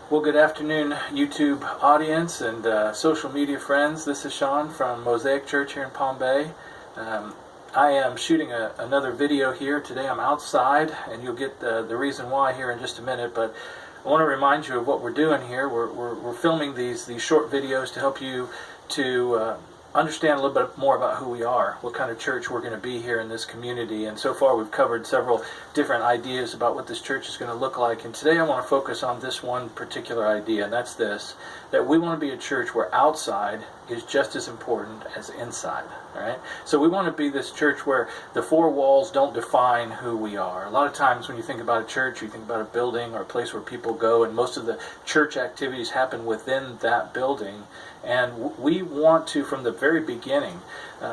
Well, good afternoon, YouTube audience and social media friends. This is Sean from Mosaic Church here in Palm Bay. I am shooting another video here. Today I'm outside, and you'll get the reason why here in just a minute, but I want to remind you of what we're doing here. We're filming these short videos to help you to understand a little bit more about who we are, what kind of church we're going to be here in this community. And so far we've covered several different ideas about what this church is going to look like. And today I want to focus on this one particular idea, and that's this, that we want to be a church where outside is just as important as inside. All right? So we want to be this church where the four walls don't define who we are. A lot of times when you think about a church, you think about a building or a place where people go, and most of the church activities happen within that building. And we want to, from the very beginning,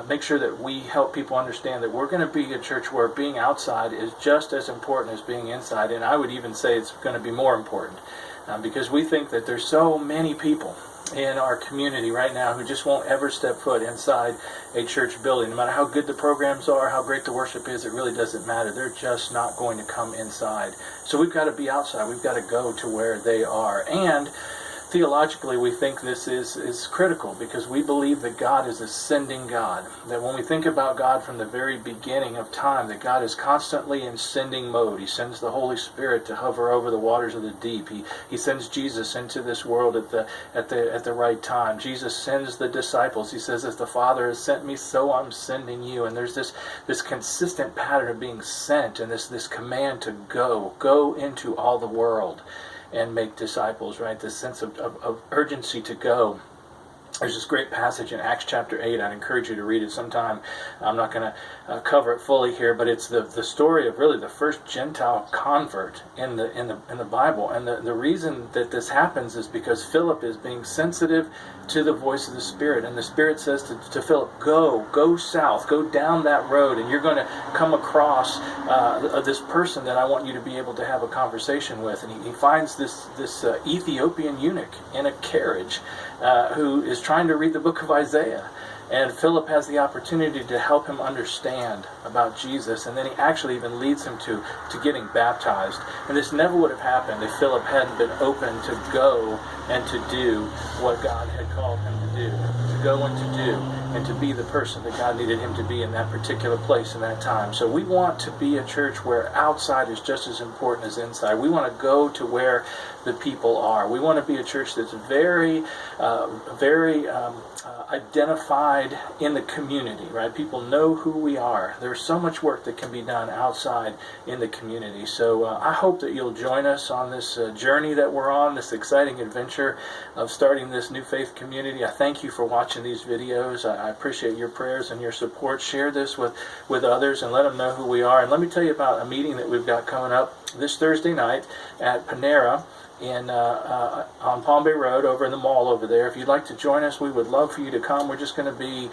make sure that we help people understand that we're going to be a church where being outside is just as important as being inside. And I would even say it's going to be more important because we think that there's so many people in our community right now who just won't ever step foot inside a church building. No matter how good the programs are, how great the worship is, it really doesn't matter. They're just not going to come inside. So we've got to be outside. We've got to go to where they are. And theologically, we think this is critical because we believe that God is a sending God. That when we think about God from the very beginning of time, that God is constantly in sending mode. He sends the Holy Spirit to hover over the waters of the deep. He sends Jesus into this world at the right time. Jesus sends the disciples. He says, as the Father has sent me, so I'm sending you. And there's this consistent pattern of being sent, and this command to go into all the world and make disciples, right? This sense of urgency to go. There's this great passage in Acts chapter 8. I'd encourage you to read it sometime. I'm not going to cover it fully here, but it's the story of really the first Gentile convert in the Bible. And the reason that this happens is because Philip is being sensitive to the voice of the Spirit. And the Spirit says to Philip, go south, go down that road, and you're going to come across this person that I want you to be able to have a conversation with. And he finds this Ethiopian eunuch in a carriage who is trying to read the book of Isaiah. And Philip has the opportunity to help him understand about Jesus, and then he actually even leads him to getting baptized. And this never would have happened if Philip hadn't been open to go and to do what God had called him to do. To go and to do, and to be the person that God needed him to be in that particular place in that time. So we want to be a church where outside is just as important as inside. We want to go to where the people are. We want to be a church that's very identified in the community, right? People know who we are. There's so much work that can be done outside in the community. So I hope that you'll join us on this journey that we're on, this exciting adventure of starting this new faith community. I thank you for watching these videos. I appreciate your prayers and your support. Share this with others and let them know who we are. And let me tell you about a meeting that we've got coming up this Thursday night at Panera on Palm Bay Road over in the mall over there. If you'd like to join us, we would love for you to come. We're just going to be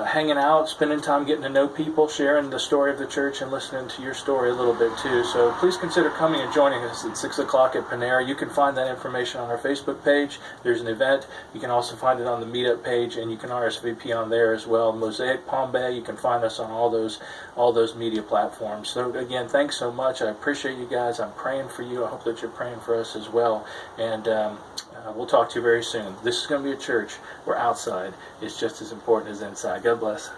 hanging out, spending time getting to know people, sharing the story of the church, and listening to your story a little bit too. So please consider coming and joining us at 6 o'clock at Panera. You can find that information on our Facebook page. There's an event. You can also find it on the meetup page, and you can RSVP on there as well. Mosaic Palm Bay, you can find us on all those media platforms. So again, thanks so much. I appreciate you guys. I'm praying for you. I hope that you're praying for us as well. And we'll talk to you very soon. This is going to be a church where outside is just as important as inside. God bless.